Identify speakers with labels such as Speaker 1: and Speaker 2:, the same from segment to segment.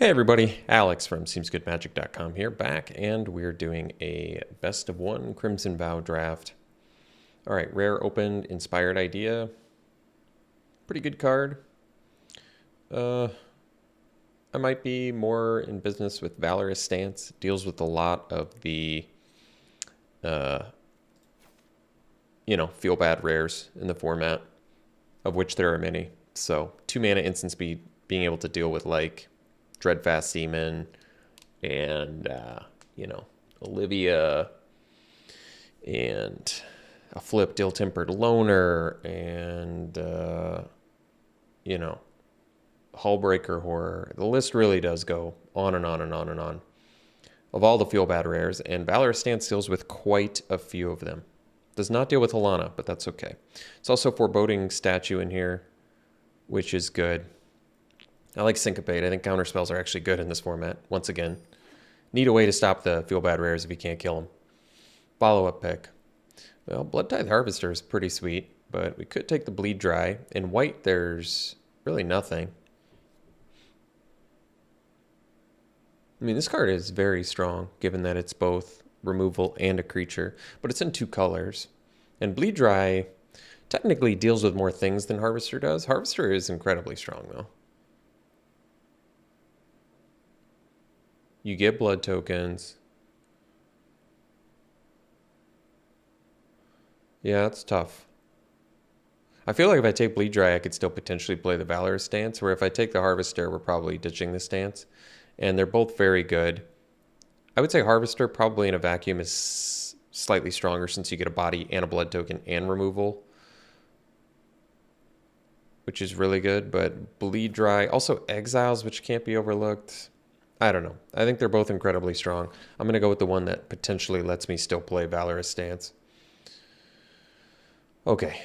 Speaker 1: Hey everybody, Alex from SeemsGoodMagic.com here, back, and we're doing a best of one Crimson Vow draft. Alright, rare opened, Inspired Idea. Pretty good card. I might be more in business with Valorous Stance. It deals with a lot of the, feel bad rares in the format, of which there are many. So, 2 mana instant speed, being able to deal with like Dreadfast Demon and, Olivia and a flipped Ill-Tempered Loner and, Hullbreaker Horror. The list really does go on and on and on and on of all the feel bad rares, and Valorous Stance deals with quite a few of them. Does not deal with Alana, but that's okay. It's also Foreboding Statue in here, which is good. I like Syncopate. I think counter spells are actually good in this format. Once again, need a way to stop the feel bad rares if you can't kill them. Follow-up pick. Well, Blood Tithe Harvester is pretty sweet, but we could take the Bleed Dry. In white, there's really nothing. I mean, this card is very strong, given that it's both removal and a creature, but it's in 2 colors. And Bleed Dry technically deals with more things than Harvester does. Harvester is incredibly strong, though. You get blood tokens. Yeah, it's tough. I feel like if I take Bleed Dry, I could still potentially play the Valorous Stance, where if I take the Harvester, we're probably ditching the Stance. And they're both very good. I would say Harvester probably in a vacuum is slightly stronger since you get a body and a blood token and removal, which is really good. But Bleed Dry, also Exiles, which can't be overlooked. I don't know. I think they're both incredibly strong. I'm going to go with the one that potentially lets me still play Valorous Stance. Okay,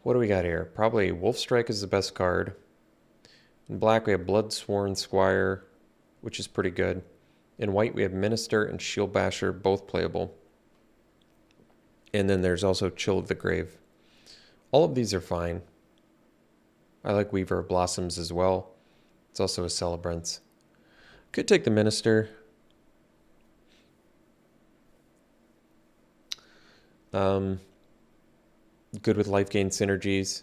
Speaker 1: what do we got here? Probably Wolf Strike is the best card. In black, we have Bloodsworn Squire, which is pretty good. In white, we have Minister and Shield Basher, both playable. And then there's also Chill of the Grave. All of these are fine. I like Weaver of Blossoms as well. It's also a Celebrant. Could take the Minister. Good with life gain synergies.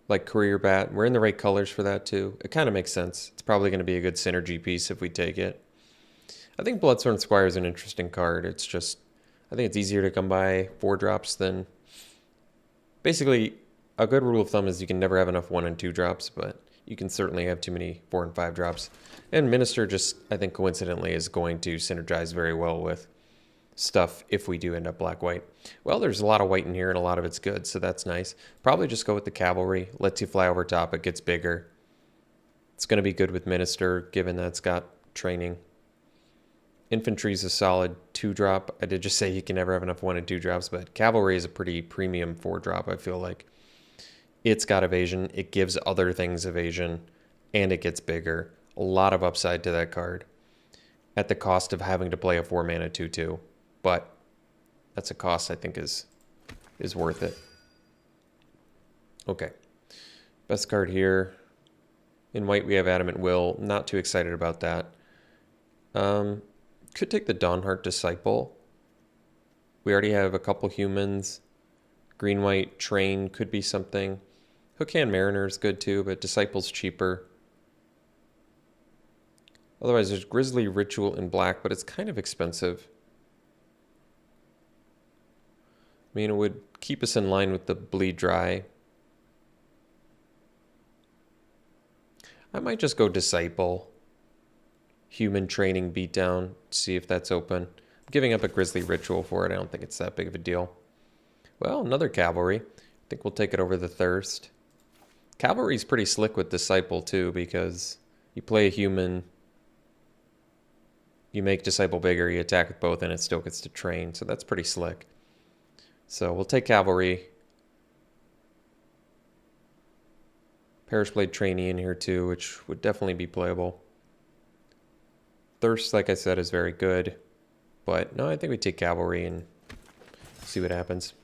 Speaker 1: Like Career Bat. We're in the right colors for that too. It kind of makes sense. It's probably going to be a good synergy piece if we take it. I think Bloodsworn Squire is an interesting card. It's just, I think it's easier to come by 4 drops than... Basically, a good rule of thumb is you can never have enough 1 and 2 drops, but you can certainly have too many 4 and 5 drops. And Minister just, I think coincidentally, is going to synergize very well with stuff if we do end up black-white. Well, there's a lot of white in here and a lot of it's good, so that's nice. Probably just go with the Cavalry. Lets you fly over top. It gets bigger. It's going to be good with Minister, given that it's got training. Infantry is a solid 2-drop. I did just say you can never have enough 1 and 2 drops, but Cavalry is a pretty premium 4-drop, I feel like. It's got evasion. It gives other things evasion, and it gets bigger. A lot of upside to that card at the cost of having to play a 4-mana 2/2. But that's a cost I think is worth it. Okay. Best card here. In white, we have Adamant Will. Not too excited about that. Could take the Dawnheart Disciple. We already have a couple humans. Green-white Train could be something. Hookhand Mariner is good too, but Disciple's cheaper. Otherwise, there's Grizzly Ritual in black, but it's kind of expensive. I mean, it would keep us in line with the Bleed Dry. I might just go Disciple. Human Training Beatdown. See if that's open. I'm giving up a Grizzly Ritual for it. I don't think it's that big of a deal. Well, another Cavalry. I think we'll take it over the Thirst. Cavalry's pretty slick with Disciple too, because you play a human, you make Disciple bigger, you attack with both, and it still gets to train. So that's pretty slick. So we'll take Cavalry. Perish Blade Trainee in here too, which would definitely be playable. Thirst, like I said, is very good. But no, I think we take Cavalry and see what happens.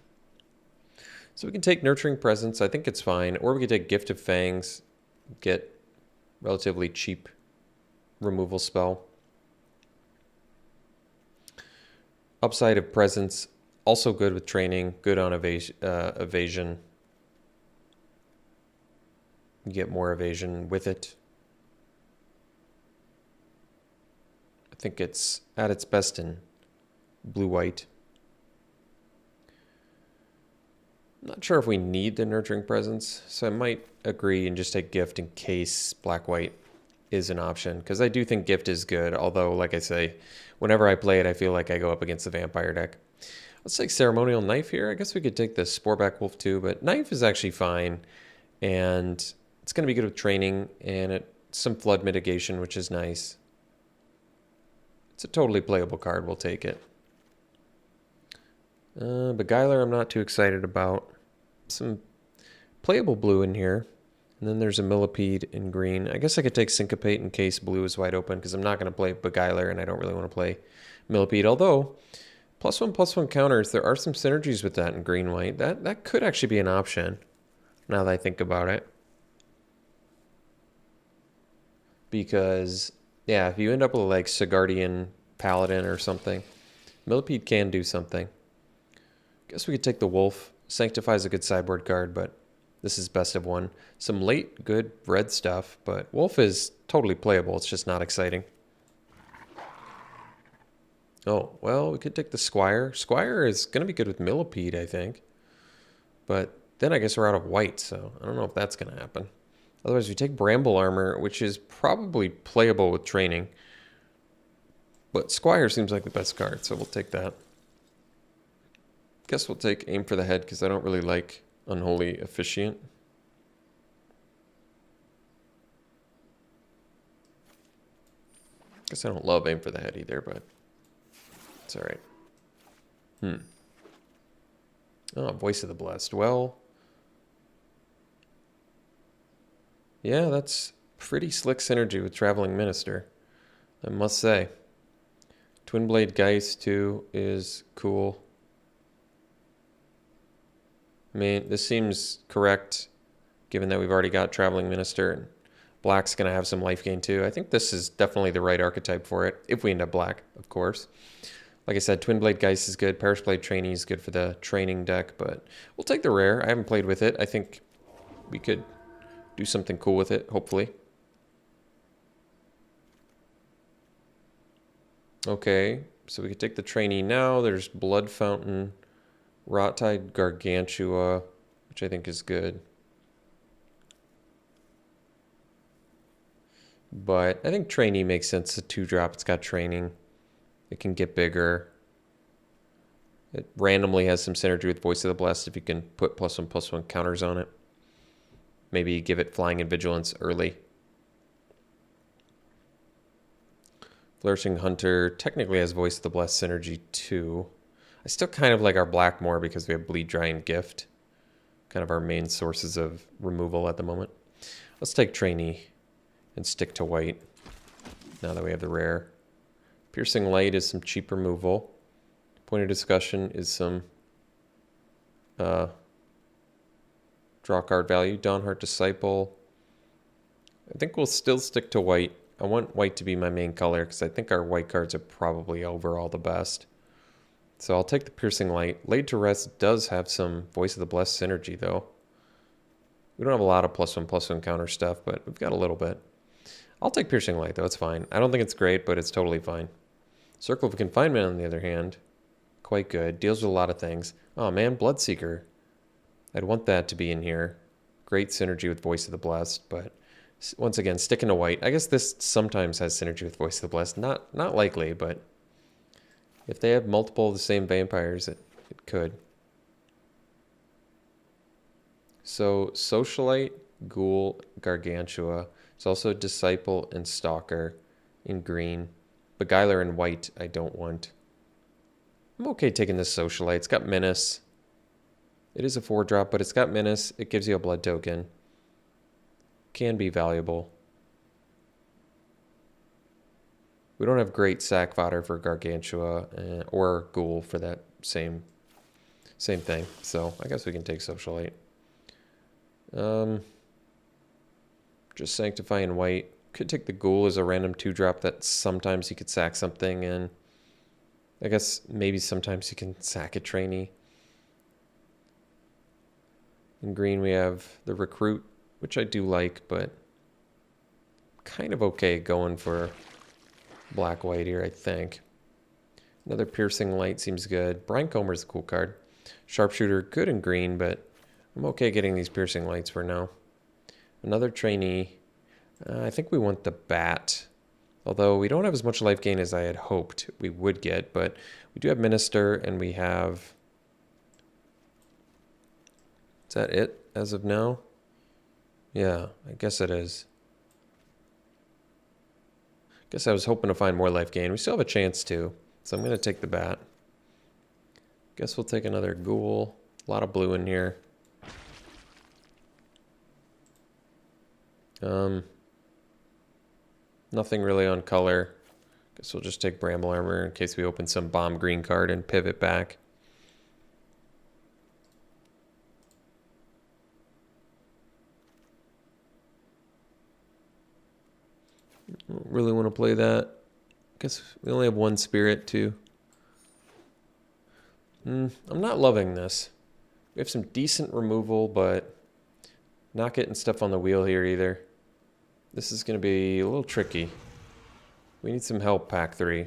Speaker 1: So we can take Nurturing Presence. I think it's fine. Or we could take Gift of Fangs. Get Relatively cheap removal spell. Upside of presence, also good with training, good on evasion. You get more evasion with it. I think it's at its best in blue-white. Not sure if we need the Nurturing Presence, so I might agree and just take Gift in case black-white is an option, because I do think Gift is good, although, like I say, whenever I play it, I feel like I go up against the Vampire deck. Let's take Ceremonial Knife here. I guess we could take the Sporeback Wolf too, but Knife is actually fine, and it's going to be good with training and some flood mitigation, which is nice. It's a totally playable card. We'll take it. Beguiler I'm not too excited about. Some playable blue in here. And then there's a Millipede in green. I guess I could take Syncopate in case blue is wide open, because I'm not going to play Beguiler and I don't really want to play Millipede. Although, +1/+1 counters, there are some synergies with that in green-white. That could actually be an option, now that I think about it. Because, yeah, if you end up with like Sigardian Paladin or something, Millipede can do something. Guess we could take the Wolf. Sanctify is a good sideboard card, but this is best of one. Some late good red stuff, but Wolf is totally playable. It's just not exciting. Oh, well, we could take the Squire. Squire is going to be good with Millipede, I think. But then I guess we're out of white, so I don't know if that's going to happen. Otherwise, we take Bramble Armor, which is probably playable with training. But Squire seems like the best card, so we'll take that. Guess we'll take Aim for the Head, because I don't really like Unholy Officiant. Guess I don't love Aim for the Head either, but it's alright. Oh, Voice of the Blessed. Well, yeah, that's pretty slick synergy with Traveling Minister, I must say. Twin Blade Geist, too, is cool. I mean, this seems correct, given that we've already got Traveling Minister, and black's going to have some life gain, too. I think this is definitely the right archetype for it, if we end up black, of course. Like I said, Twin Blade Geist is good. Parish Blade Trainee is good for the training deck, but we'll take the rare. I haven't played with it. I think we could do something cool with it, hopefully. Okay, so we could take the trainee now. There's Blood Fountain, Rot-Tide Gargantua, which I think is good. But I think trainee makes sense. It's a 2-drop. It's got training. It can get bigger. It randomly has some synergy with Voice of the Blessed if you can put +1/+1 counters on it. Maybe give it Flying and Vigilance early. Flourishing Hunter technically has Voice of the Blessed synergy too. I still kind of like our black more because we have Bleed Dry and Gift. Kind of our main sources of removal at the moment. Let's take Trainee and stick to white now that we have the rare. Piercing Light is some cheap removal. Point of Discussion is some draw card value. Dawnheart Disciple. I think we'll still stick to white. I want white to be my main color because I think our white cards are probably overall the best. So I'll take the Piercing Light. Laid to Rest does have some Voice of the Blessed synergy, though. We don't have a lot of +1/+1 counter stuff, but we've got a little bit. I'll take Piercing Light, though. It's fine. I don't think it's great, but it's totally fine. Circle of Confinement, on the other hand, quite good. Deals with a lot of things. Oh, man, Bloodseeker. I'd want that to be in here. Great synergy with Voice of the Blessed, but once again, sticking to white. I guess this sometimes has synergy with Voice of the Blessed. Not likely, but if they have multiple of the same vampires, it could. So Socialite, Ghoul, Gargantua. It's also Disciple and Stalker in green. Beguiler in white I don't want. I'm okay taking this Socialite. It's got Menace. It is a 4-drop, but it's got Menace. It gives you a blood token. Can be valuable. We don't have great sack fodder for Gargantua or Ghoul for that same thing. So I guess we can take Socialite. Just Sanctifying White. Could take the Ghoul as a random 2-drop that sometimes you could sack something, and I guess maybe sometimes you can sack a trainee. In green we have the Recruit, which I do like, but kind of okay going for black-white here, I think. Another Piercing Light seems good. Brine Combers a cool card. Sharpshooter, good in green, but I'm okay getting these Piercing Lights for now. Another trainee. I think we want the Bat. Although we don't have as much life gain as I had hoped we would get, but we do have Minister, and we have... Is that it as of now? Yeah, I guess it is. Guess I was hoping to find more life gain. We still have a chance to, so I'm going to take the Bat. Guess we'll take another Ghoul. A lot of blue in here. Nothing really on color. Guess we'll just take Bramble Armor in case we open some bomb green card and pivot back. Don't really want to play that. Guess we only have one Spirit too. I'm not loving this. We have some decent removal, but not getting stuff on the wheel here either. This is going to be a little tricky. We need some help, pack 3.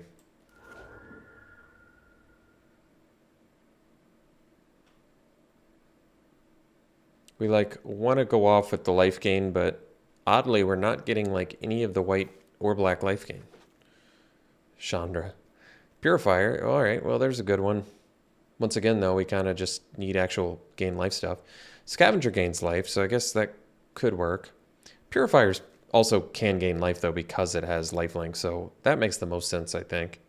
Speaker 1: We want to go off with the life gain, but oddly we're not getting any of the white or black life gain. Chandra. Purifier. All right, well there's a good one. Once again though, we kind of just need actual gain life stuff. Scavenger gains life, so I guess that could work. Purifiers also can gain life though because it has lifelink, so that makes the most sense, I think.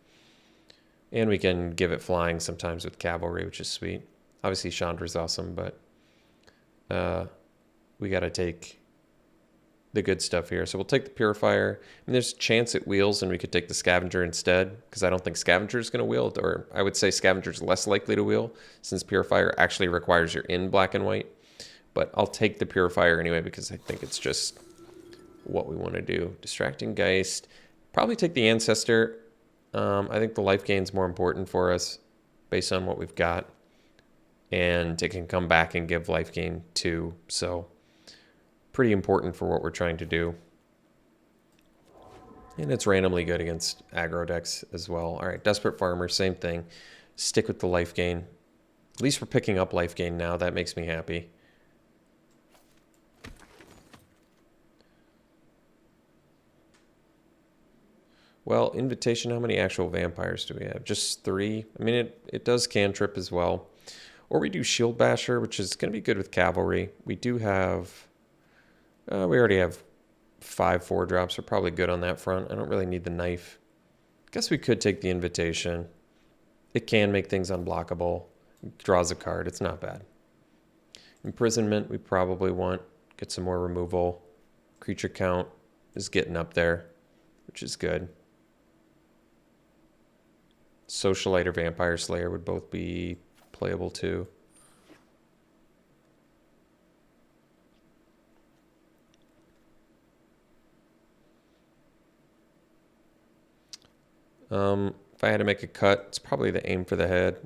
Speaker 1: And we can give it flying sometimes with Cavalry, which is sweet. Obviously Chandra's awesome, but we got to take the good stuff here. So we'll take the Purifier. And there's a chance it wheels and we could take the Scavenger instead, because I don't think Scavenger is going to wheel, or I would say Scavenger is less likely to wheel since Purifier actually requires you're in black and white. But I'll take the Purifier anyway because I think it's just what we want to do. Distracting Geist. Probably take the Ancestor. I think the life gain's more important for us based on what we've got. And it can come back and give life gain too. So pretty important for what we're trying to do. And it's randomly good against aggro decks as well. All right, Desperate Farmer, same thing. Stick with the life gain. At least we're picking up life gain now. That makes me happy. Well, Invitation, how many actual vampires do we have? Just 3. I mean, it does cantrip as well. Or we do Shield Basher, which is going to be good with Cavalry. We do have... we already have 5 4-drops. We're probably good on that front. I don't really need the knife. Guess we could take the Invitation. It can make things unblockable. It draws a card. It's not bad. Imprisonment, we probably want. Get some more removal. Creature count is getting up there, which is good. Socialite or Vampire Slayer would both be playable too. If I had to make a cut, it's probably the Aim for the Head,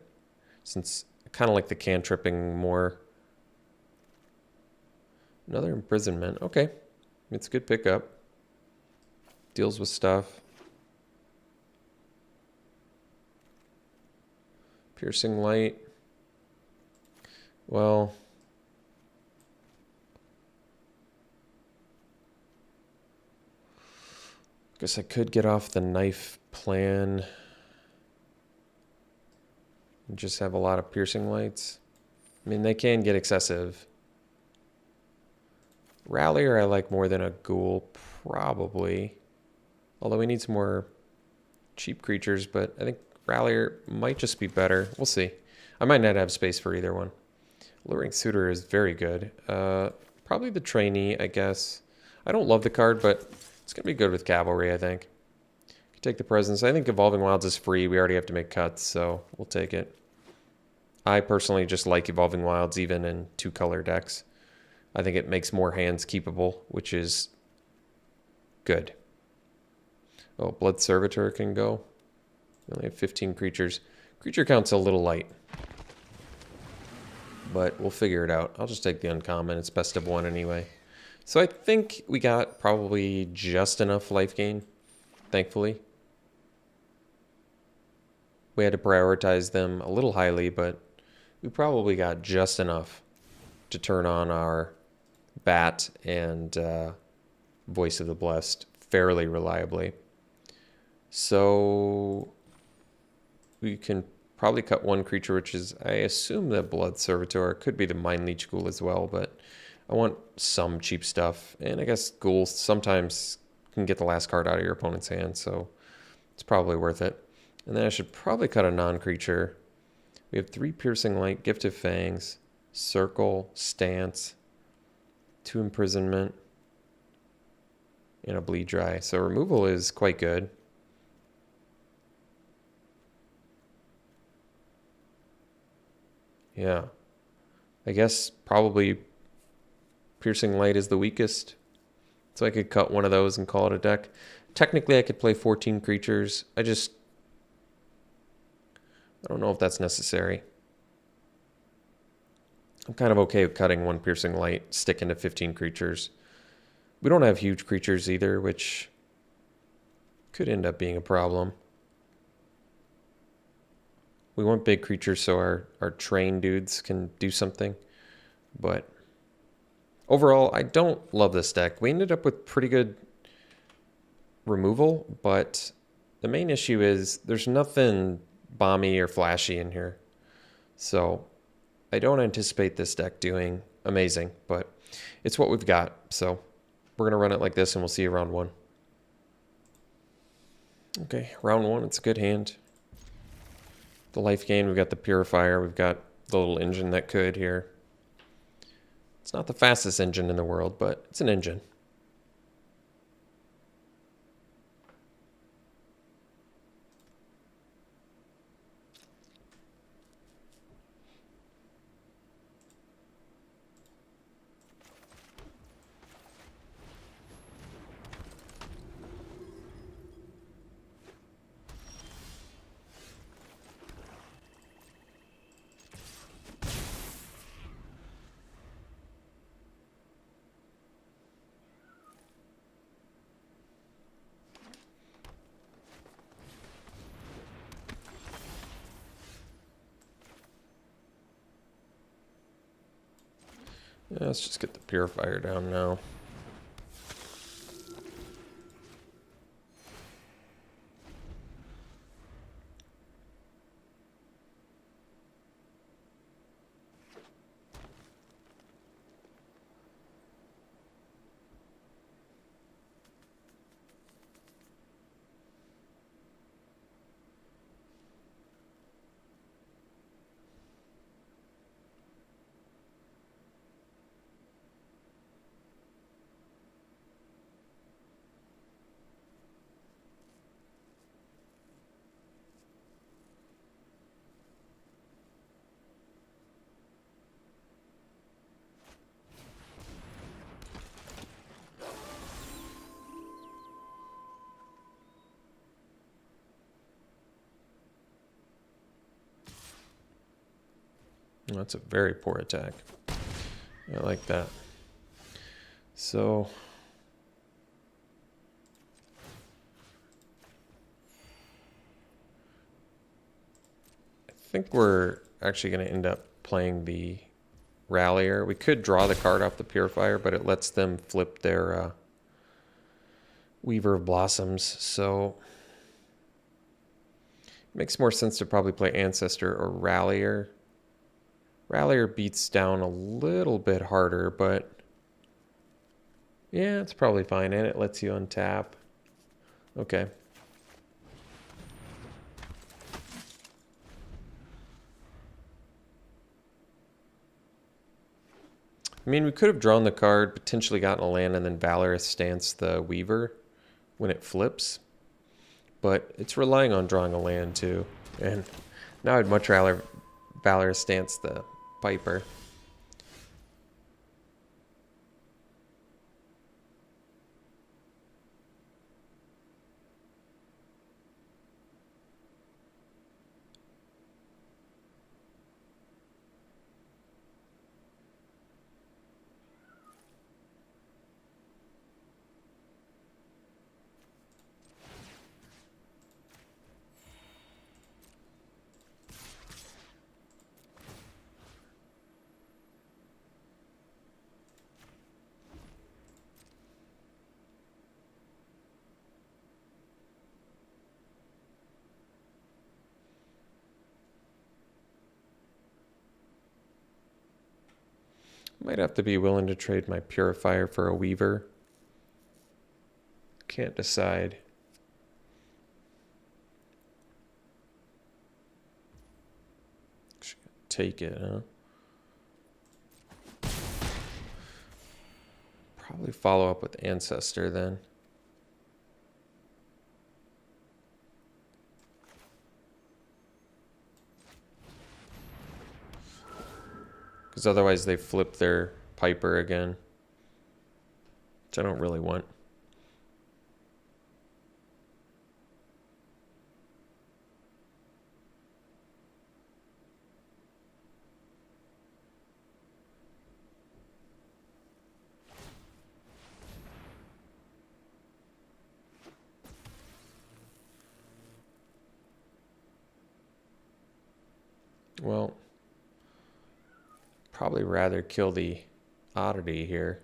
Speaker 1: since I kind of like the cantripping more. Another Imprisonment. Okay, it's a good pickup. Deals with stuff. Piercing Light. Well, guess I could get off the knife plan and just have a lot of Piercing Lights. I mean, they can get excessive. Rallier I like more than a Ghoul, probably. Although we need some more cheap creatures, but I think Rallier might just be better. We'll see. I might not have space for either one. Luring Suitor is very good. Probably the Trainee, I guess. I don't love the card, but it's going to be good with Cavalry, I think. You take the Presence. I think Evolving Wilds is free. We already have to make cuts, so we'll take it. I personally just like Evolving Wilds even in 2-color decks. I think it makes more hands keepable, which is Good. Oh, Blood Servitor can go. We only have 15 creatures. Creature count's a little light. But we'll figure it out. I'll just take the uncommon. It's best of one anyway. So I think we got probably just enough life gain, thankfully. We had to prioritize them a little highly, but we probably got just enough to turn on our Bat and Voice of the Blessed fairly reliably. So we can probably cut one creature, which is, I assume, the Blood Servitor. It could be the Mind Leech Ghoul as well, but I want some cheap stuff. And I guess ghouls sometimes can get the last card out of your opponent's hand, so it's probably worth it. And then I should probably cut a non-creature. We have 3 Piercing Light, Gift of Fangs, Circle, Stance, 2 Imprisonment, and a Bleed Dry. So removal is quite good. Yeah. I guess probably Piercing Light is the weakest. So I could cut one of those and call it a deck. Technically, I could play 14 creatures. I don't know if that's necessary. I'm kind of okay with cutting 1 Piercing Light, sticking to 15 creatures. We don't have huge creatures either, which could end up being a problem. We want big creatures so our train dudes can do something. But overall, I don't love this deck. We ended up with pretty good removal, but the main issue is there's nothing bomby or flashy in here. So I don't anticipate this deck doing amazing, but it's what we've got. So we're going to run it like this, and we'll see you round 1. Okay, round 1, it's a good hand. The life gain, we've got the Purifier, we've got the little engine that could here. It's not the fastest engine in the world, but it's an engine. Yeah, let's just get the Purifier down now. That's a very poor attack. I like that. So I think we're actually going to end up playing the Rallier. We could draw the card off the Purifier, but it lets them flip their Weaver of Blossoms. So it makes more sense to probably play Ancestor or Rallier. Rallier beats down a little bit harder, but yeah, it's probably fine. And it lets you untap. Okay. I mean, we could have drawn the card, potentially gotten a land, and then Valorous Stance the Weaver when it flips. But it's relying on drawing a land too. And now I'd much rather Valorous Stance the Piper. Might have to be willing to trade my Purifier for a Weaver. Can't decide. Take it, huh? Probably follow up with Ancestor then. Because otherwise they flip their Piper again. Which I don't really want. Well, probably rather kill the Oddity here.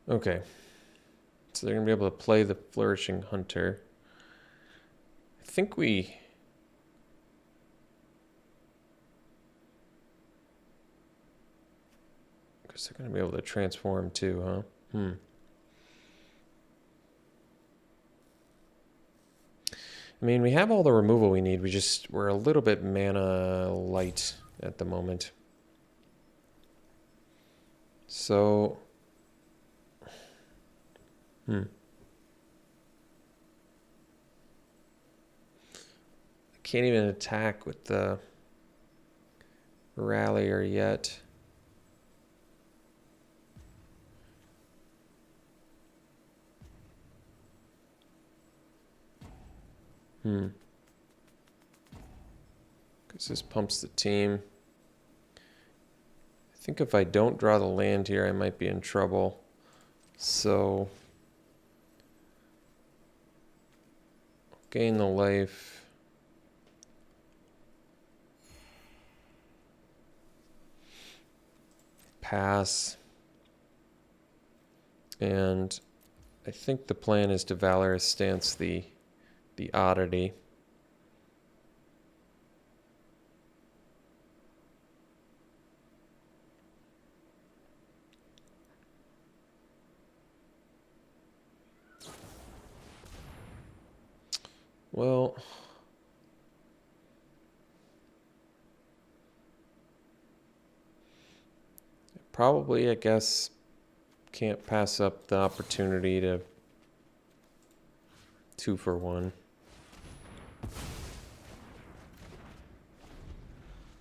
Speaker 1: Okay. So they're going to be able to play the Flourishing Hunter. I think we... Because they're going to be able to transform too, huh? I mean, we have all the removal we need. We're a little bit mana light at the moment. So... I can't even attack with the Rallier yet. Because this pumps the team. I think if I don't draw the land here, I might be in trouble. So... gain the life. Pass. And I think the plan is to Valorous Stance the Oddity. Well, probably, I guess, can't pass up the opportunity to 2 for 1.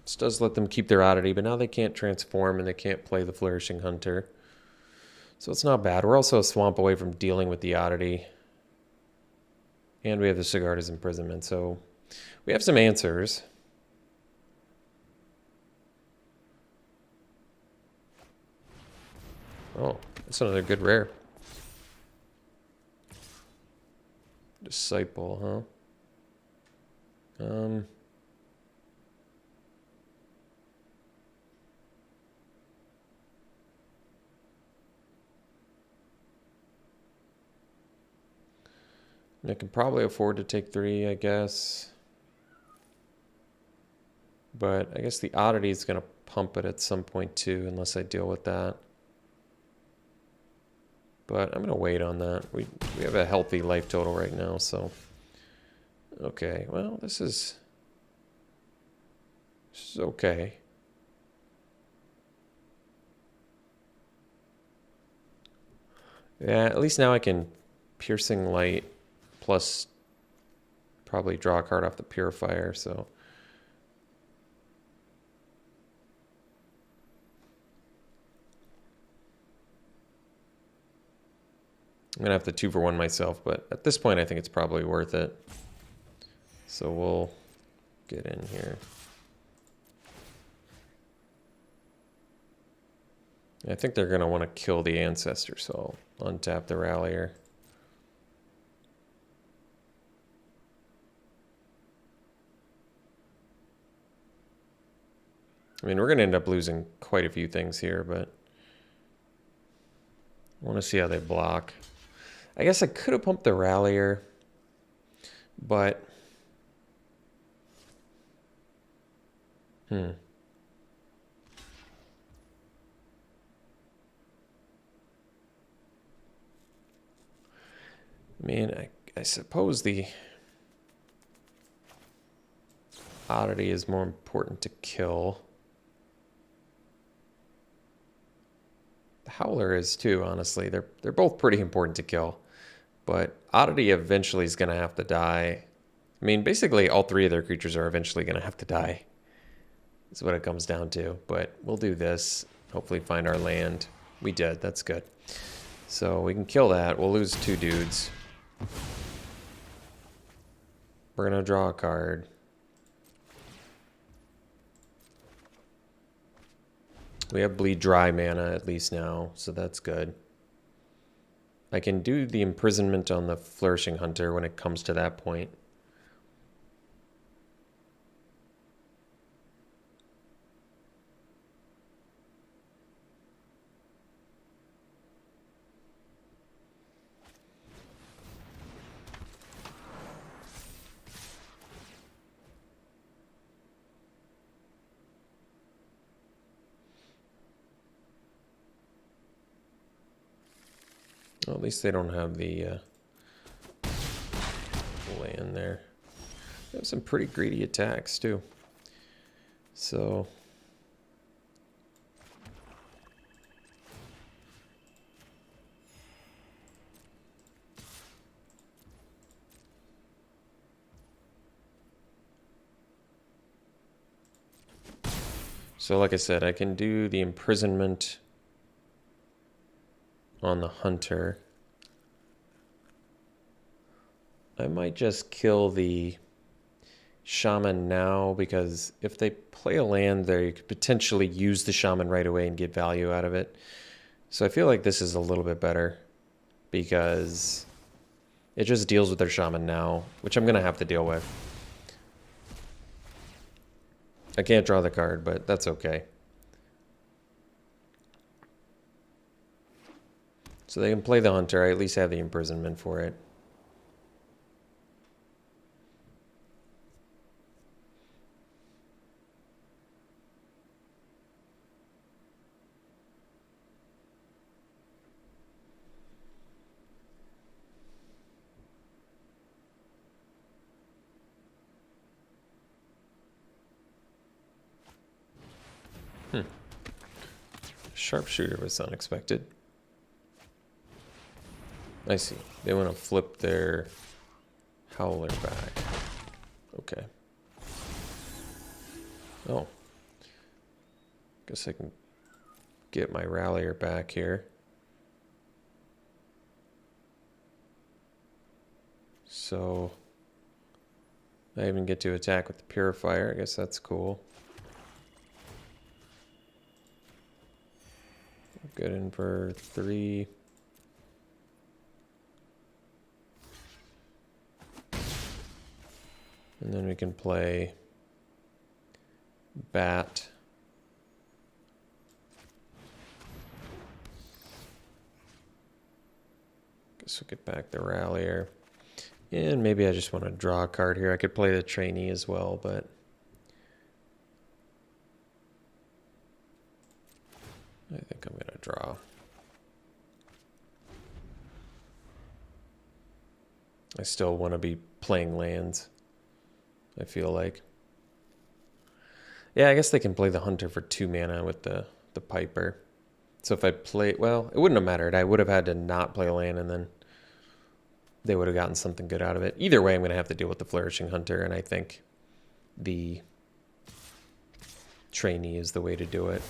Speaker 1: This does let them keep their Oddity, but now they can't transform and they can't play the Flourishing Hunter. So it's not bad. We're also a swamp away from dealing with the Oddity. And we have the Sigarda's Imprisonment, so we have some answers. Oh, that's another good rare. Disciple, huh? I can probably afford to take 3, I guess. But I guess the Oddity is going to pump it at some point too, unless I deal with that. But I'm going to wait on that. We have a healthy life total right now, so... Okay, well, this is okay. Yeah, at least now I can Piercing Light plus probably draw a card off the Purifier, so... I'm going to have to 2 for 1 myself, but at this point I think it's probably worth it. So we'll get in here. I think they're going to want to kill the Ancestor, so I'll untap the Rallier. I mean, we're going to end up losing quite a few things here, but I want to see how they block. I guess I could have pumped the Rallier, but... I mean, I suppose the Oddity is more important to kill. The Howler is too, honestly. They're both pretty important to kill. But Oddity eventually is going to have to die. I mean, basically all three of their creatures are eventually going to have to die. That's what it comes down to. But we'll do this. Hopefully find our land. We did. That's good. So we can kill that. We'll lose 2 dudes. We're going to draw a card. We have Bleed Dry mana at least now, so that's good. I can do the Imprisonment on the Flourishing Hunter when it comes to that point. Well, at least they don't have the land there. They have some pretty greedy attacks too. So like I said, I can do the Imprisonment on the Hunter. I might just kill the Shaman now, because if they play a land there, you could potentially use the Shaman right away and get value out of it. So I feel like this is a little bit better, because it just deals with their Shaman now, which I'm going to have to deal with. I can't draw the card, but that's okay. So they can play the Hunter. I at least have the Imprisonment for it. Sharpshooter was unexpected. I see. They want to flip their Howler back. Okay. Oh. Guess I can get my Rallier back here. So I even get to attack with the Purifier. I guess that's cool. Good in for 3. And then we can play Bat. Guess we'll get back the Rallier. And maybe I just want to draw a card here. I could play the Trainee as well, but I think I'm going to draw. I still want to be playing lands, I feel like. Yeah, I guess they can play the Hunter for 2 mana with the Piper. So if I play, well, it wouldn't have mattered. I would have had to not play a land, and then they would have gotten something good out of it. Either way, I'm going to have to deal with the Flourishing Hunter, and I think the Trainee is the way to do it.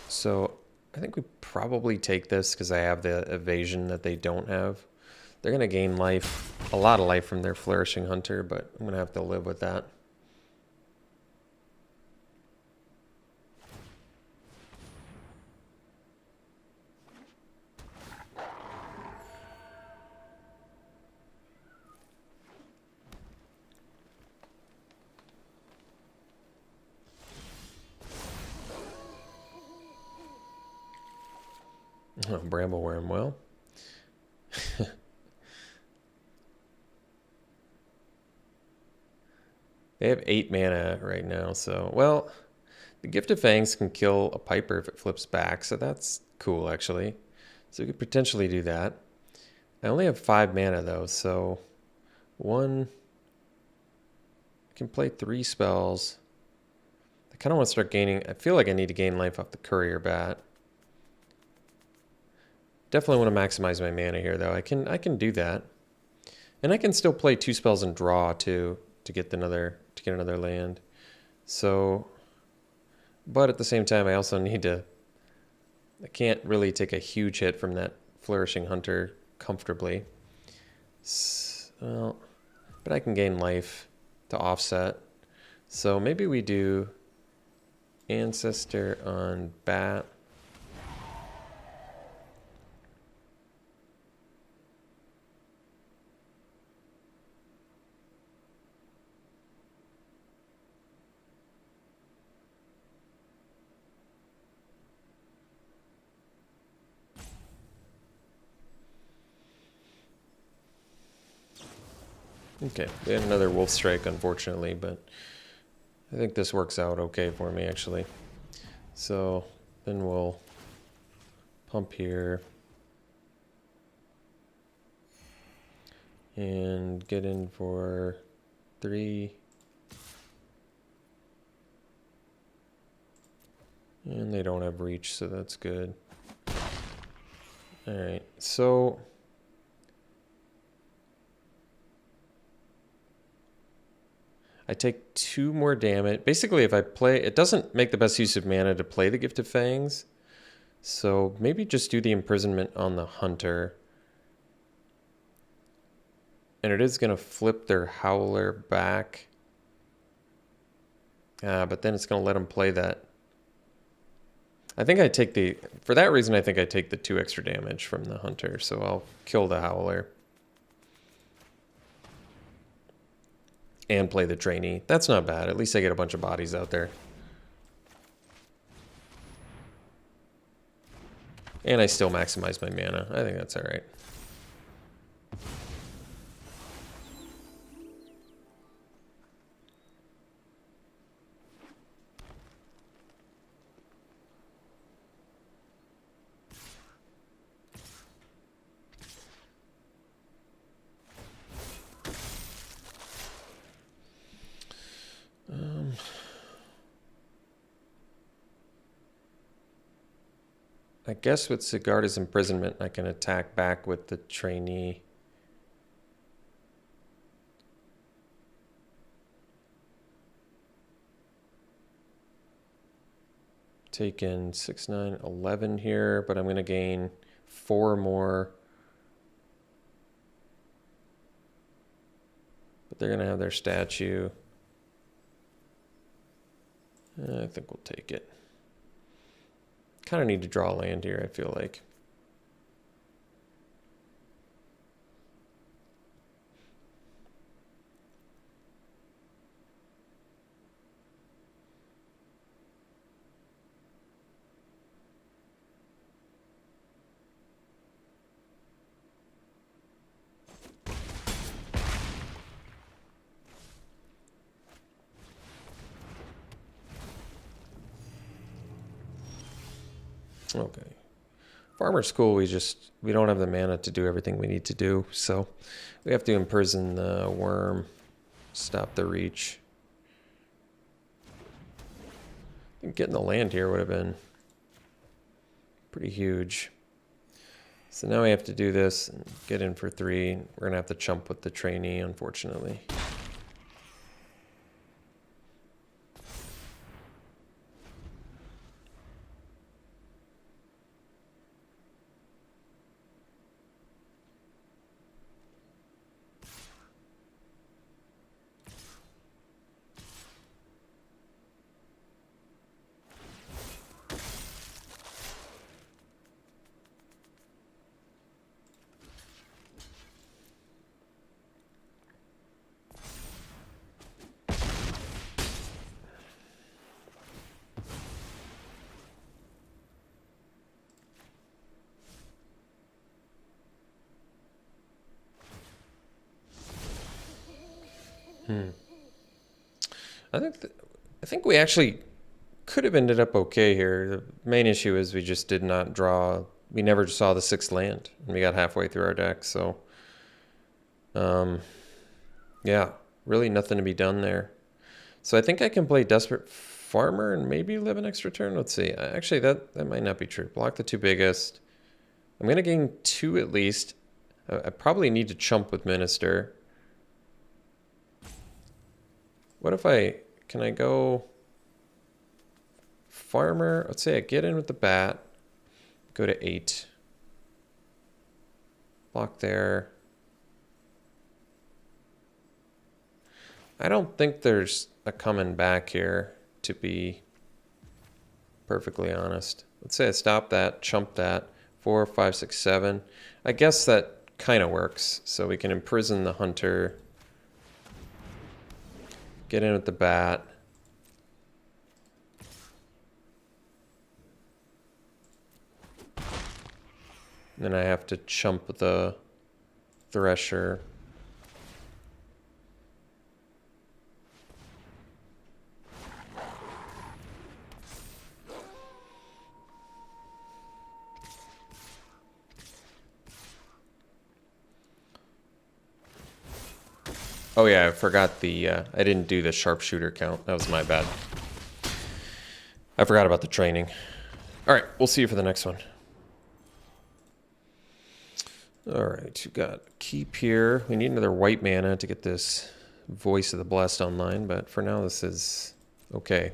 Speaker 1: So I think we probably take this because I have the evasion that they don't have. They're going to gain life, a lot of life from their Flourishing Hunter, but I'm going to have to live with that. Oh, Brambleworm, well. They have 8 mana right now, so... Well, the Gift of Fangs can kill a Piper if it flips back, so that's cool, actually. So we could potentially do that. I only have 5 mana, though, so... I can play 3 spells. I kind of want to start gaining... I feel like I need to gain life off the Courier Bat. Definitely want to maximize my mana here, though. I can do that. And I can still play 2 spells and draw, too, to get another land. So... But at the same time, I also need to... I can't really take a huge hit from that Flourishing Hunter comfortably. Well, but I can gain life to offset. So maybe we do Ancestor on Bat. Okay, they had another Wolf Strike, unfortunately, but I think this works out okay for me, actually. So then we'll pump here and get in for 3. And they don't have reach, so that's good. All right, so... I take 2 more damage. Basically, if I play... It doesn't make the best use of mana to play the Gift of Fangs. So maybe just do the Imprisonment on the Hunter. And it is going to flip their Howler back. But then it's going to let them play that. I think I take the... For that reason, I think I take the 2 extra damage from the Hunter. So I'll kill the Howler. And play the Trainee. That's not bad. At least I get a bunch of bodies out there. And I still maximize my mana. I think that's alright. I guess with Sigarda's Imprisonment, I can attack back with the Trainee. Take in 6, 9, 11 here, but I'm going to gain 4 more. But they're going to have their statue. I think we'll take it. Kind of need to draw land here, I feel like. Okay. Farmer School, we don't have the mana to do everything we need to do, so we have to imprison the worm, stop the reach. I think getting the land here would have been pretty huge. So now we have to do this and get in for 3. We're gonna have to chump with the Trainee, unfortunately. I think we actually could have ended up okay here. The main issue is we just did not draw. We never saw the 6th land, and we got halfway through our deck. So, yeah, really nothing to be done there. So I think I can play Desperate Farmer and maybe live an extra turn. Let's see. Actually, that might not be true. Block the 2 biggest. I'm gonna gain 2 at least. I probably need to chump with Minister. What if can I go Farmer? Let's say I get in with the bat, go to 8. Block there. I don't think there's a coming back here, to be perfectly honest. Let's say I stop that, chump that, 4, 5, 6, 7. I guess that kind of works. So we can imprison the hunter, get in with the bat. And then I have to chump the Thresher. Oh yeah, I forgot I didn't do the sharpshooter count. That was my bad. I forgot about the training. All right, we'll see you for the next one. All right, you got keep here. We need another white mana to get this Voice of the Blessed online, but for now this is okay.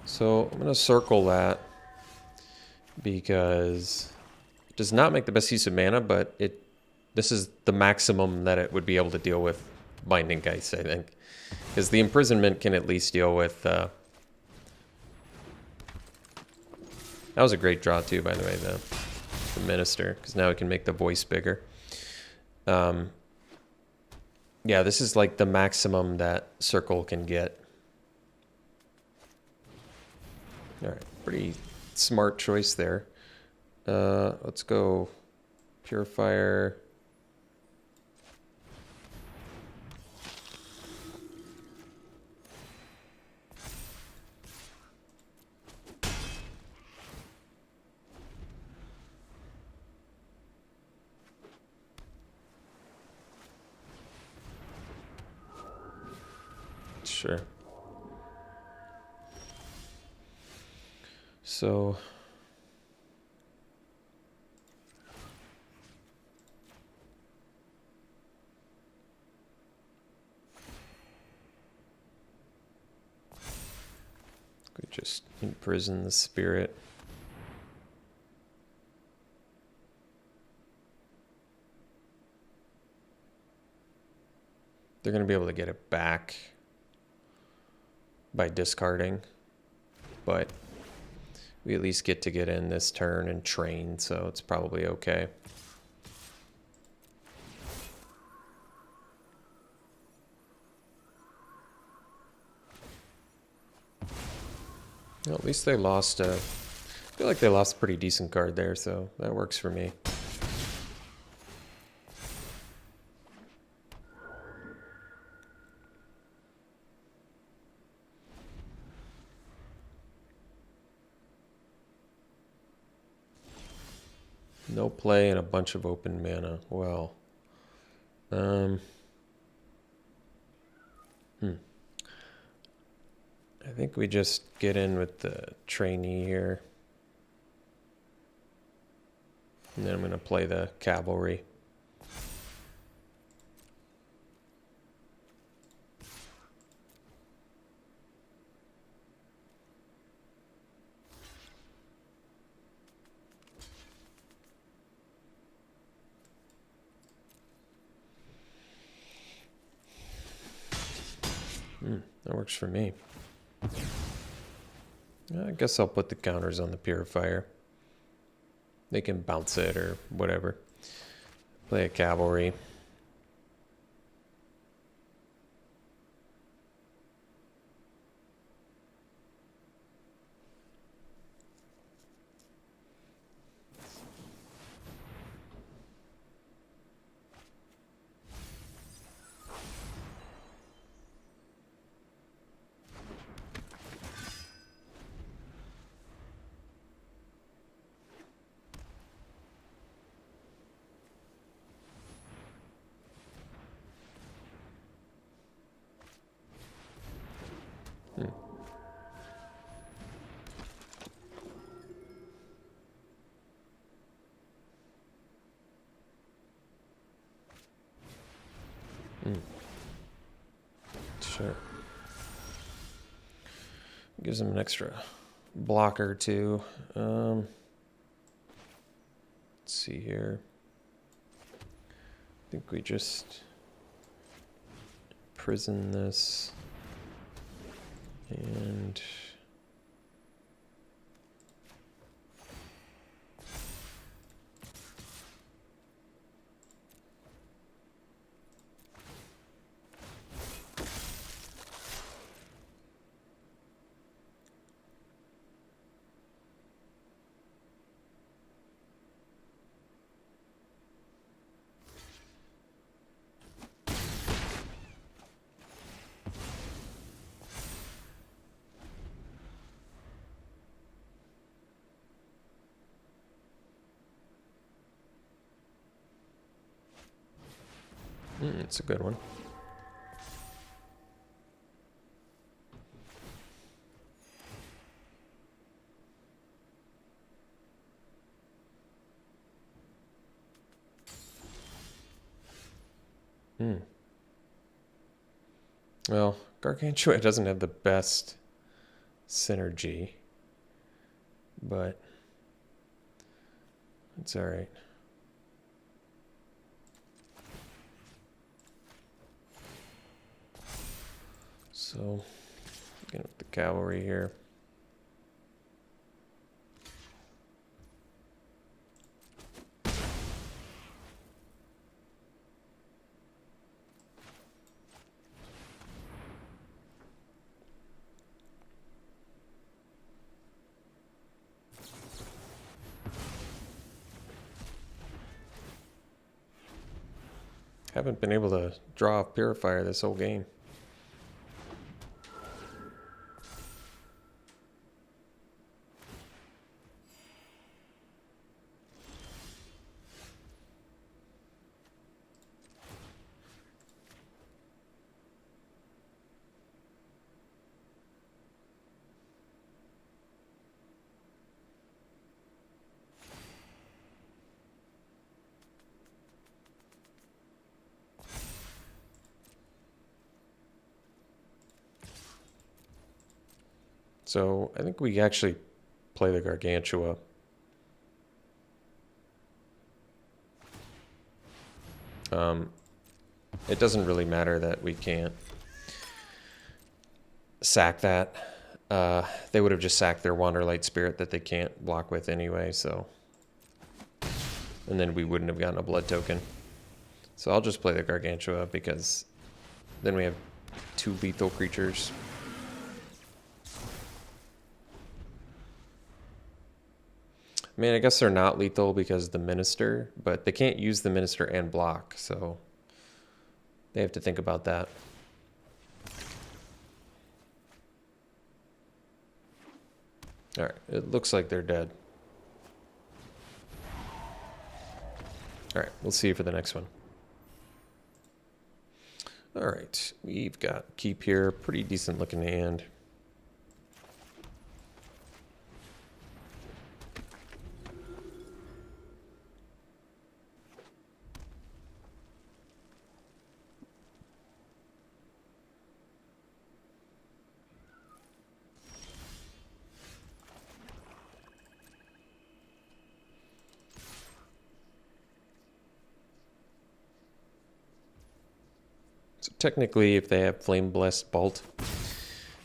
Speaker 1: So I'm going to circle that because it does not make the best use of mana, but this is the maximum that it would be able to deal with Binding Geist, I think. Because the imprisonment can at least deal with... that was a great draw too, by the way, the Minister, because now we can make the voice bigger. Yeah, this is like the maximum that Circle can get. All right, pretty smart choice there. Let's go Purifier. Sure. So we just imprison the spirit. They're going to be able to get it back by discarding, but we at least get to get in this turn and train, so it's probably okay. Well, at least they lost I feel like they lost a pretty decent card there, so that works for me. No play and a bunch of open mana. Well, I think we just get in with the trainee here. And then I'm going to play the cavalry. That works for me. I guess I'll put the counters on the Purifier. They can bounce it or whatever. Play a Cavalry. Sure. Gives him an extra blocker too. Let's see here. I think we just prison this and it's a good one. Well, Gargantua doesn't have the best synergy, but it's all right. So, get up the Cavalry here. Haven't been able to draw off Purifier this whole game. So I think we actually play the Gargantua. It doesn't really matter that we can't sack that. They would have just sacked their Wanderlight Spirit that they can't block with anyway, so. And then we wouldn't have gotten a blood token. So I'll just play the Gargantua because then we have 2 lethal creatures. I mean, I guess they're not lethal because of the Minister, but they can't use the Minister and block, so they have to think about that. Alright, it looks like they're dead. Alright, we'll see you for the next one. Alright, we've got Keep here, pretty decent looking hand. Technically, if they have Flame Blessed Bolt,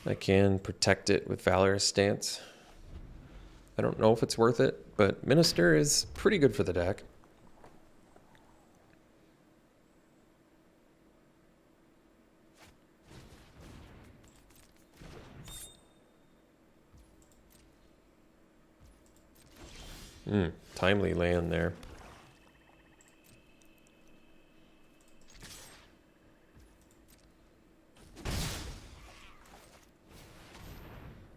Speaker 1: I can protect it with Valorous Stance. I don't know if it's worth it, but Minister is pretty good for the deck. Timely land there.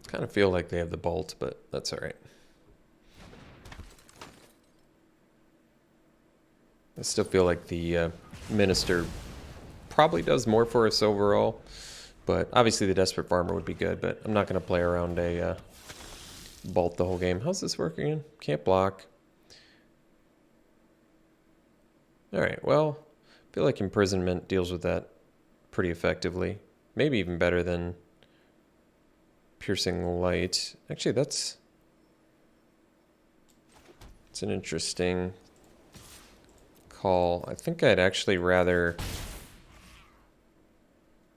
Speaker 1: Kind of feel like they have the bolt, but that's all right. I still feel like the Minister probably does more for us overall, but obviously the Desperate Farmer would be good, but I'm not going to play around a bolt the whole game. How's this working again? Can't block. All right, well, I feel like Imprisonment deals with that pretty effectively. Maybe even better than Piercing Light. Actually, that's an interesting call. I think I'd actually rather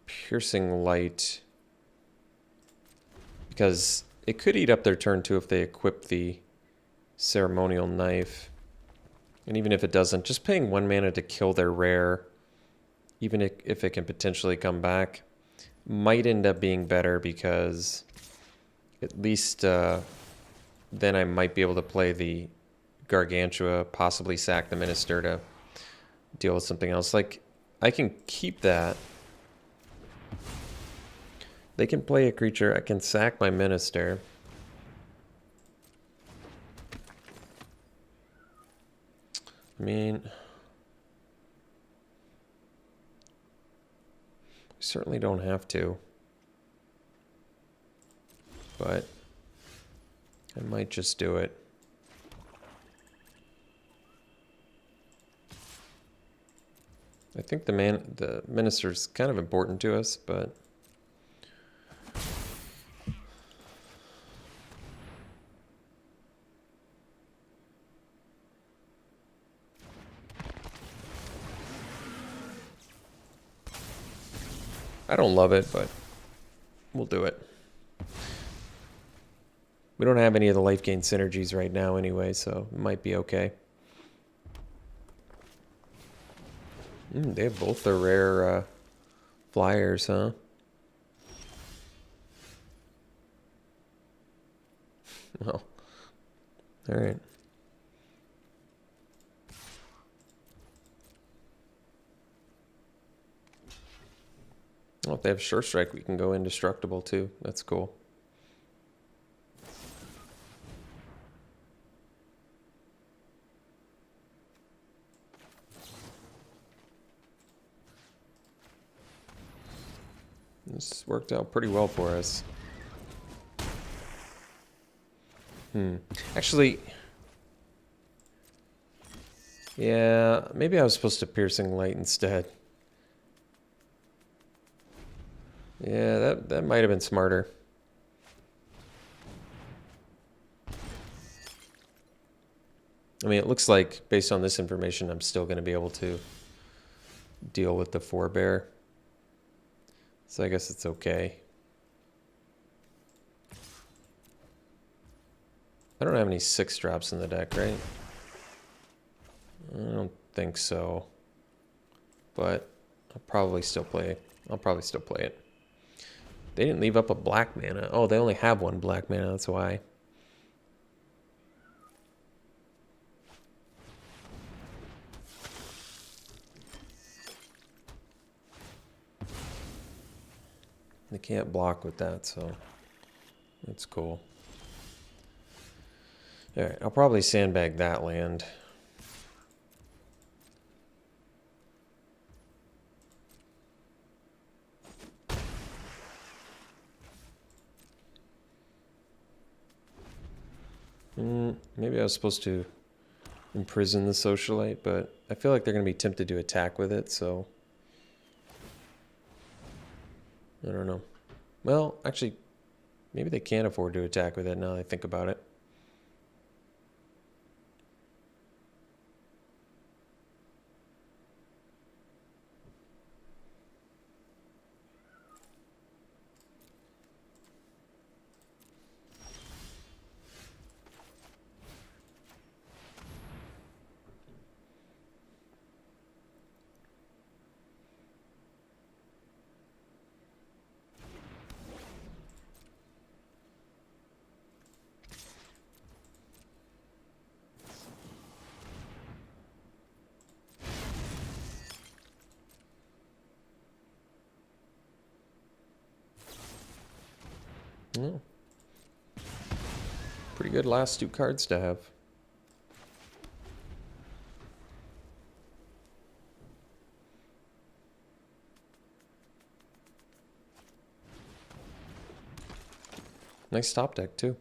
Speaker 1: Piercing Light, because it could eat up their turn too if they equip the Ceremonial Knife. And even if it doesn't, just paying 1 mana to kill their rare, even if it can potentially come back, might end up being better, because at least then I might be able to play the Gargantua, possibly sack the Minister to deal with something else. Like, I can keep that. They can play a creature. I can sack my Minister. I mean, we certainly don't have to, but I might just do it. I think the Minister's kind of important to us, but I don't love it, but we'll do it. We don't have any of the life gain synergies right now anyway, so it might be okay. They have both the rare flyers, huh? Well, all right. Well, if they have Sure Strike, we can go indestructible too. That's cool. This worked out pretty well for us. Actually, yeah, maybe I was supposed to Piercing Light instead. Yeah, that might have been smarter. I mean, it looks like, based on this information, I'm still going to be able to deal with the Forebear. So I guess it's okay. I don't have any 6-drops in the deck, right? I don't think so. But I'll probably still play it. They didn't leave up a black mana. Oh, they only have 1 black mana, that's why. They can't block with that, so that's cool. Alright, I'll probably sandbag that land. Maybe I was supposed to imprison the Socialite, but I feel like they're going to be tempted to attack with it, so I don't know. Well, actually, maybe they can't afford to attack with it now that I think about it. Oh, pretty good last two cards to have. Nice top deck, too.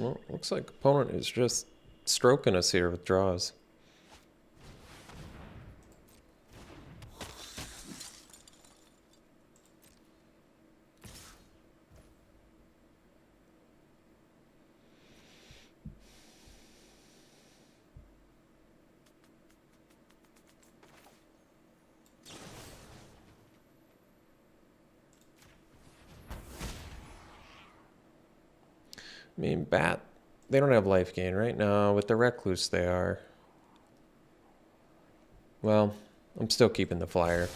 Speaker 1: Well, looks like opponent is just stroking us here with draws. I mean, Bat, they don't have life gain, right? No, with the Recluse they are. Well, I'm still keeping the flyer.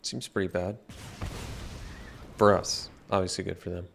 Speaker 1: Seems pretty bad. For us. Obviously good for them.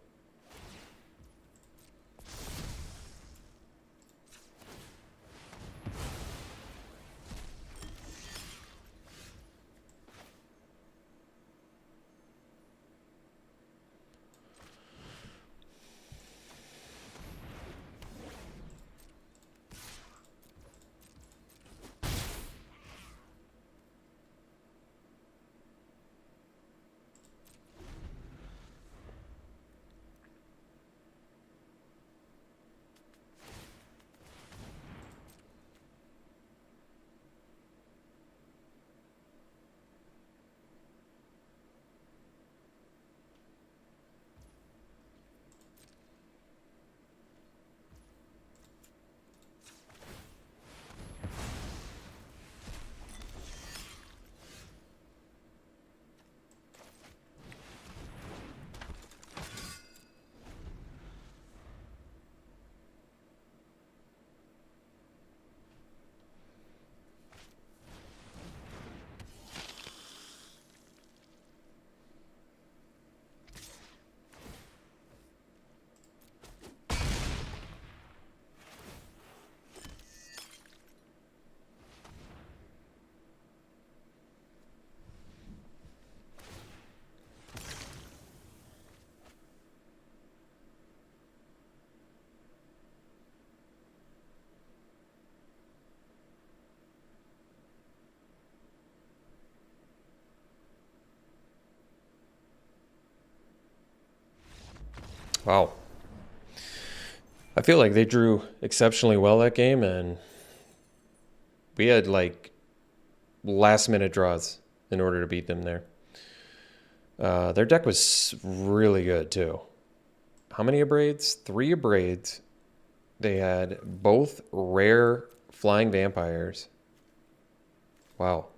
Speaker 1: Wow. I feel like they drew exceptionally well that game, and we had like last minute draws in order to beat them there. Their deck was really good too. How many Abrades? 3 Abrades. They had both rare flying vampires. Wow.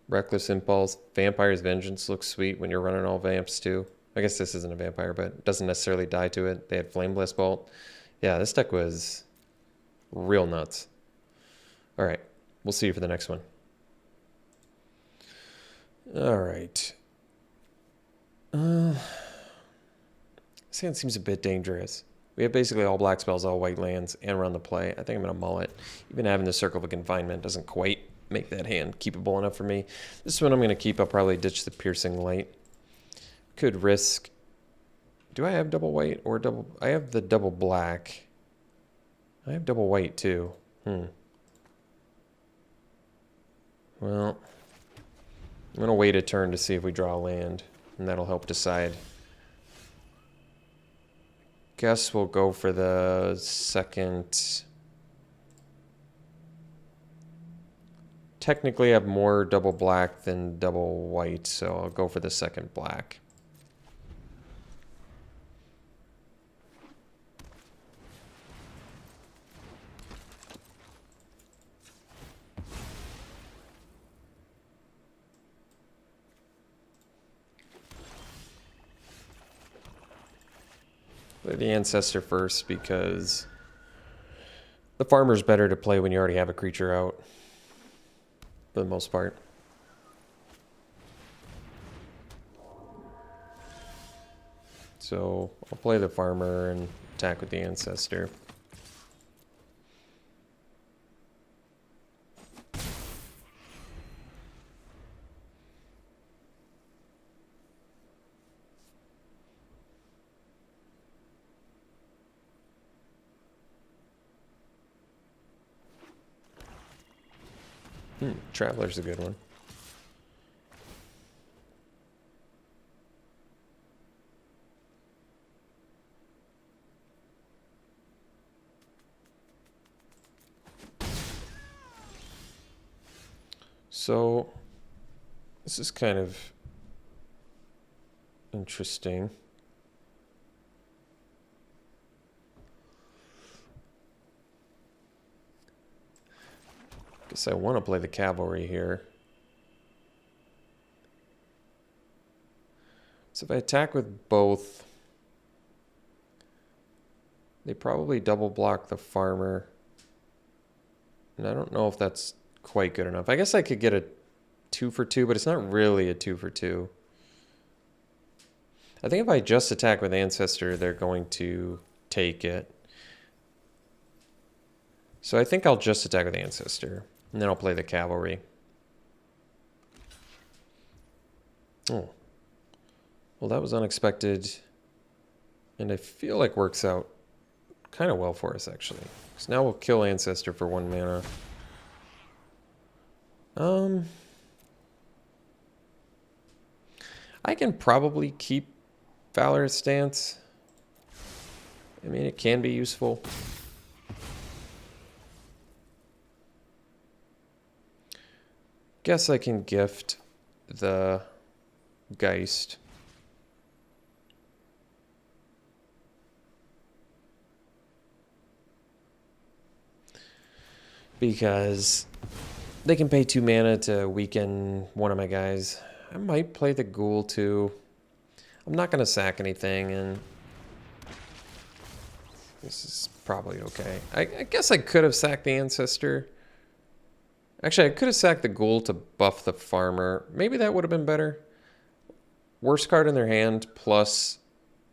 Speaker 1: Reckless Impulse. Vampire's Vengeance looks sweet when you're running all vamps too. I guess this isn't a vampire, but it doesn't necessarily die to it. They had Flame Blast Bolt. Yeah, this deck was real nuts. All right. We'll see you for the next one. All right. This hand seems a bit dangerous. We have basically all black spells, all white lands, and run the play. I think I'm going to mull it. Even having the Circle of Confinement doesn't quite make that hand keepable enough for me. This one I'm going to keep. I'll probably ditch the Piercing Light. Could risk... Do I have double white or double... I have the double black. I have double white too. Well, I'm going to wait a turn to see if we draw a land, and that'll help decide. Guess we'll go for the second. Technically, I have more double black than double white, so I'll go for the second black. Play the Ancestor first because the Farmer's better to play when you already have a creature out, for the most part. So I'll play the Farmer and attack with the Ancestor. Traveler's a good one. So this is kind of interesting. Guess I want to play the Cavalry here. So if I attack with both, they probably double block the Farmer. And I don't know if that's quite good enough. I guess I could get a 2 for 2, but it's not really a 2 for 2. I think if I just attack with Ancestor, they're going to take it. So I think I'll just attack with Ancestor. And then I'll play the Cavalry. Oh. Well, that was unexpected. And I feel like works out kind of well for us, actually. So now we'll kill Ancestor for 1 mana. I can probably keep Valorous Stance. I mean, it can be useful. Guess I can gift the Geist. Because they can pay 2 mana to weaken one of my guys. I might play the Ghoul too. I'm not going to sack anything, and this is probably okay. I guess I could have sacked the Ancestor. Actually, I could have sacked the Ghoul to buff the Farmer. Maybe that would have been better. Worst card in their hand plus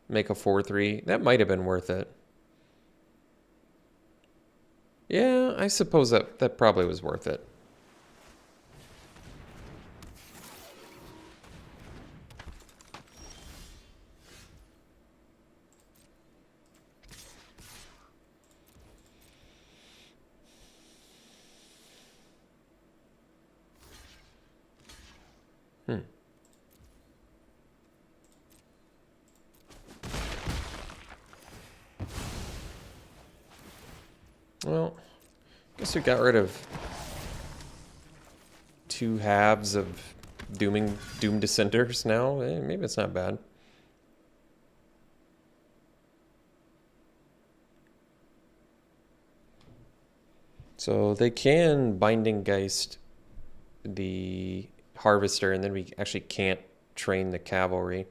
Speaker 1: make a 4/3. That might have been worth it. Yeah, I suppose that probably was worth it. Well, I guess we got rid of 2 halves of Doom Descenders now. Maybe it's not bad. So they can Binding Geist the Harvester, and then we actually can't train the Cavalry.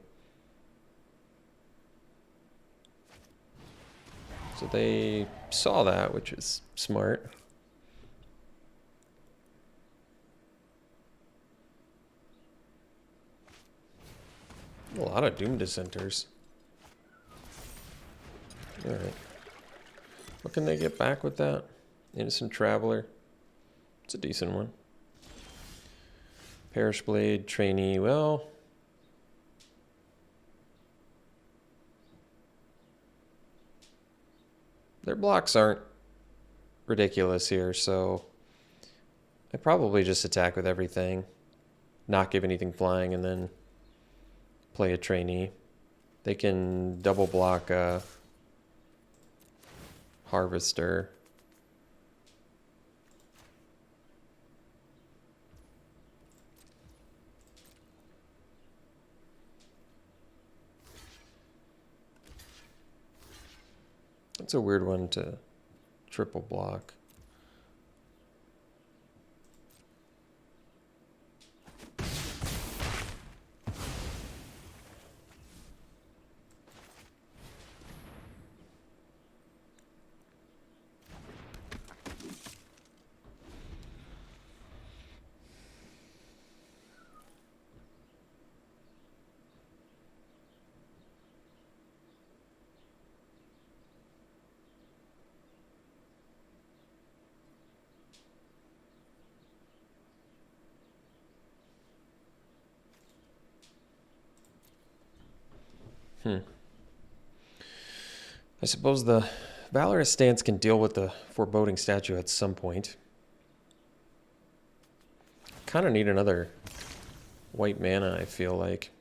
Speaker 1: So they saw that, which is smart. A lot of Doom Dissenters. Alright. What can they get back with that? Innocent Traveler. It's a decent one. Parish Blade, Trainee, well... Their blocks aren't ridiculous here, so... I probably just attack with everything. Not give anything flying, and then... play a Trainee. They can double block a... Harvester. That's a weird one to triple block. I suppose the Valorous stance can deal with the Foreboding Statue at some point. Kind of need another white mana, I feel like.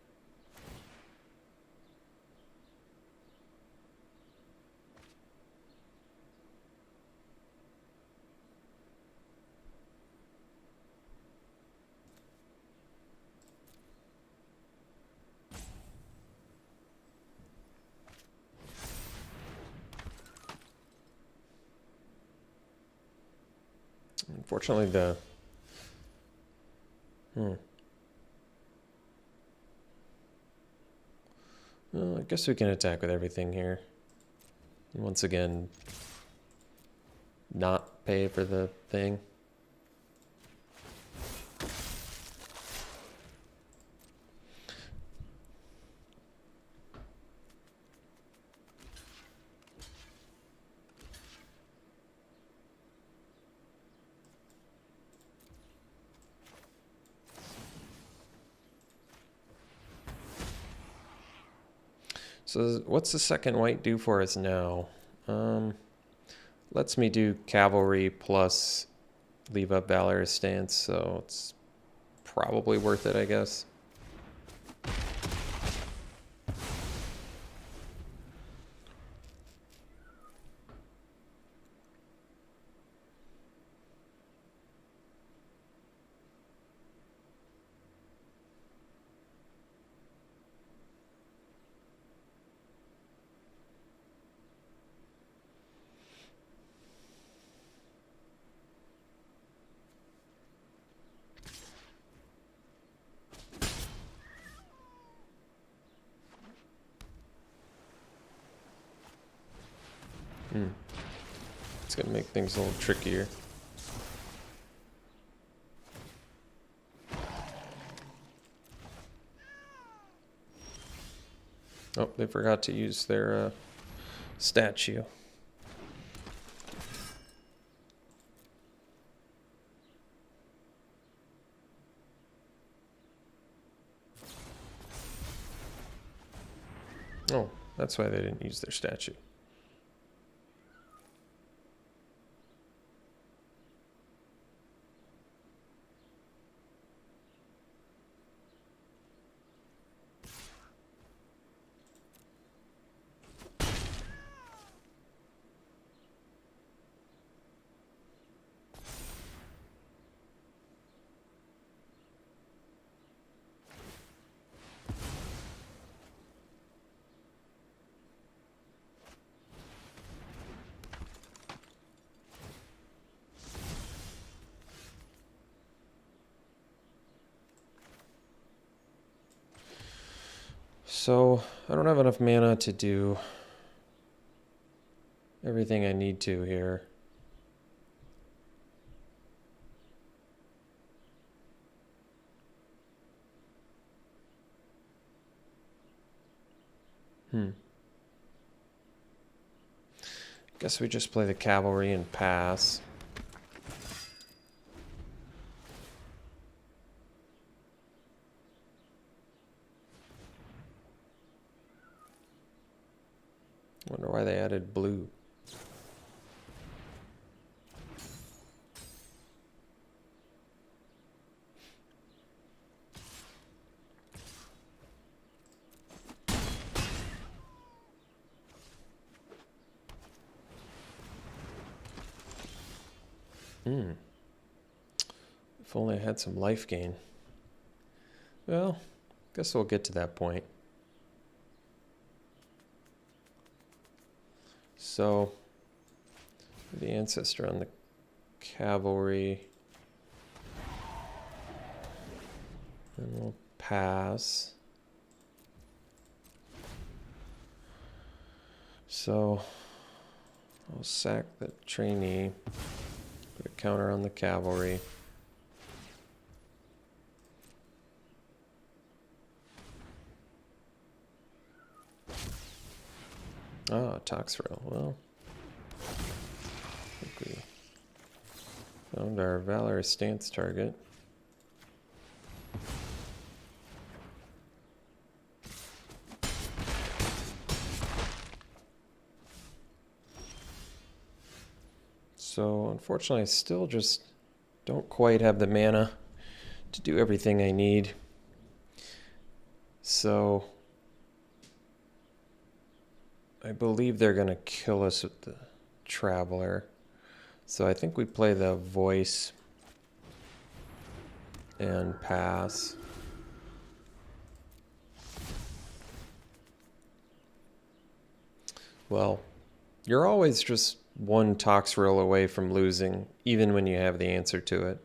Speaker 1: Unfortunately, the... Well, I guess we can attack with everything here. And once again, not pay for the thing. So what's the second white do for us now? Lets me do Cavalry plus leave up Valorous Stance, so it's probably worth it, I guess. It's gonna make things a little trickier. Oh, they forgot to use their statue. Oh, that's why they didn't use their statue. So I don't have enough mana to do everything I need to here. Guess we just play the cavalry and pass. Wonder why they added blue. If only I had some life gain. Well, guess we'll get to that point. So, the ancestor on the cavalry. And we'll pass. So, I'll sack the trainee. Put a counter on the cavalry. Ah, Toxrill. Well, I think we found our Valorous Stance target. So, unfortunately, I still just don't quite have the mana to do everything I need. So, I believe they're going to kill us with the Traveler. So I think we play the Voice and pass. Well, you're always just one Toxrill away from losing, even when you have the answer to it.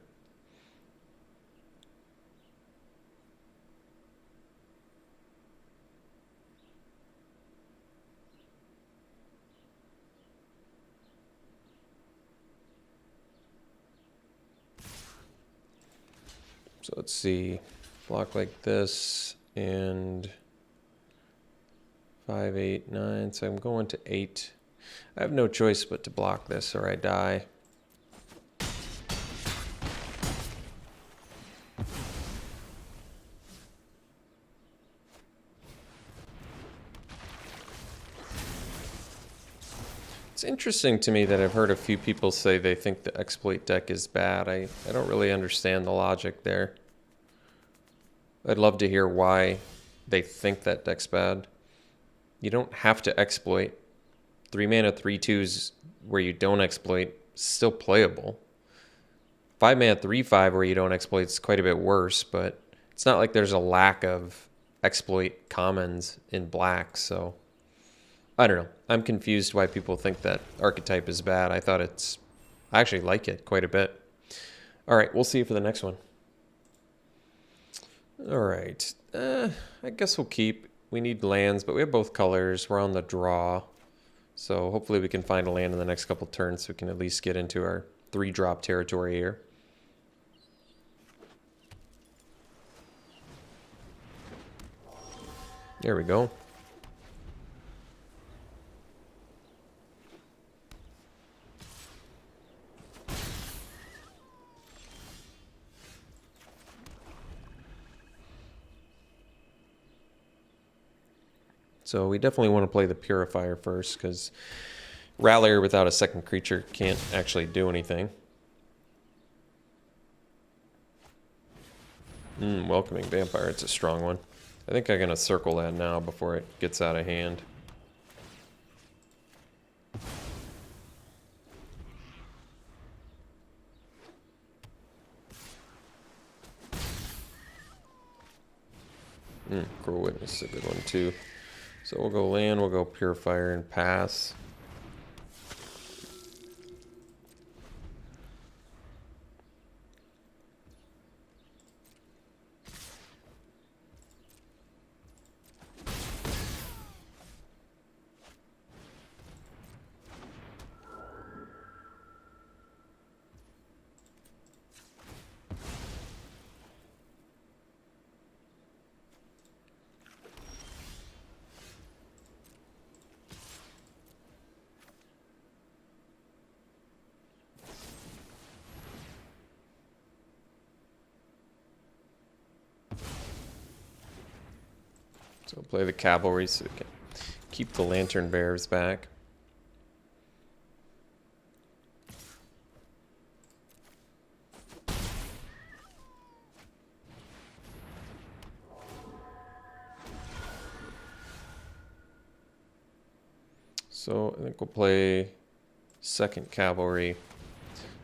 Speaker 1: So let's see, block like this and 5, 8, 9. So I'm going to 8. I have no choice but to block this or I die. It's interesting to me that I've heard a few people say they think the exploit deck is bad. I don't really understand the logic there. I'd love to hear why they think that deck's bad. You don't have to exploit. 3 mana 3/2s where you don't exploit still playable. 5 mana 3/5 where you don't exploit is quite a bit worse, but it's not like there's a lack of exploit commons in black, so I don't know. I'm confused why people think that archetype is bad. I actually like it quite a bit. All right, we'll see you for the next one. All right, I guess we'll keep. We need lands, but we have both colors. We're on the draw. So hopefully we can find a land in the next couple turns so we can at least get into our 3-drop territory here. There we go. So we definitely want to play the Purifier first, because Rallier without a second creature can't actually do anything. Welcoming Vampire, it's a strong one. I think I'm going to circle that now before it gets out of hand. Cruel Witness is a good one too. So we'll go land, we'll go Purifier and pass. So play the cavalry so we can keep the lantern bears back. So I think we'll play second cavalry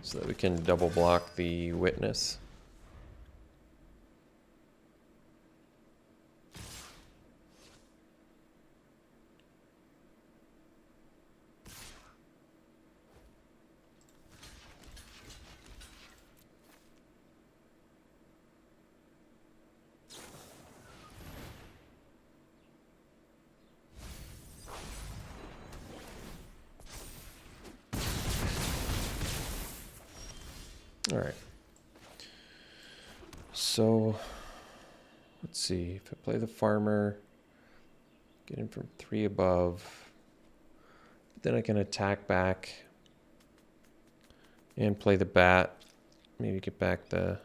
Speaker 1: so that we can double block the witness. All right. So let's see. If I play the farmer, get him from 3 above, then I can attack back and play the bat. Maybe get back the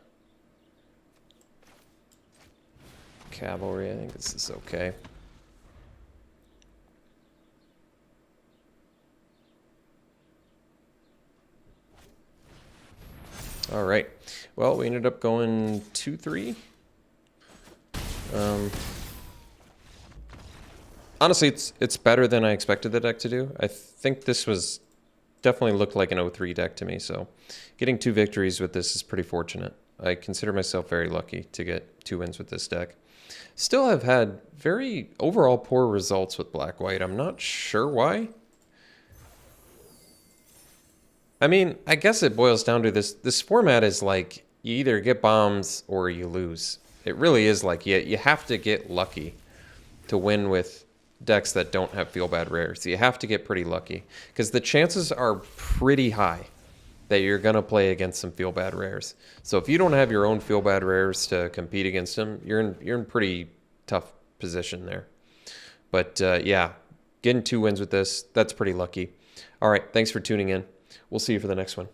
Speaker 1: cavalry. I think this is okay. All right. Well, we ended up going 2-3. Honestly, it's better than I expected the deck to do. I think this was definitely looked like an 0-3 deck to me. So getting 2 victories with this is pretty fortunate. I consider myself very lucky to get 2 wins with this deck. Still have had very overall poor results with black-white. I'm not sure why. I mean, I guess it boils down to this format is like you either get bombs or you lose. It really is like you have to get lucky to win with decks that don't have feel bad rares. You have to get pretty lucky because the chances are pretty high that you're going to play against some feel bad rares. So if you don't have your own feel bad rares to compete against them, you're in pretty tough position there. But yeah, getting 2 wins with this, that's pretty lucky. All right, thanks for tuning in. We'll see you for the next one.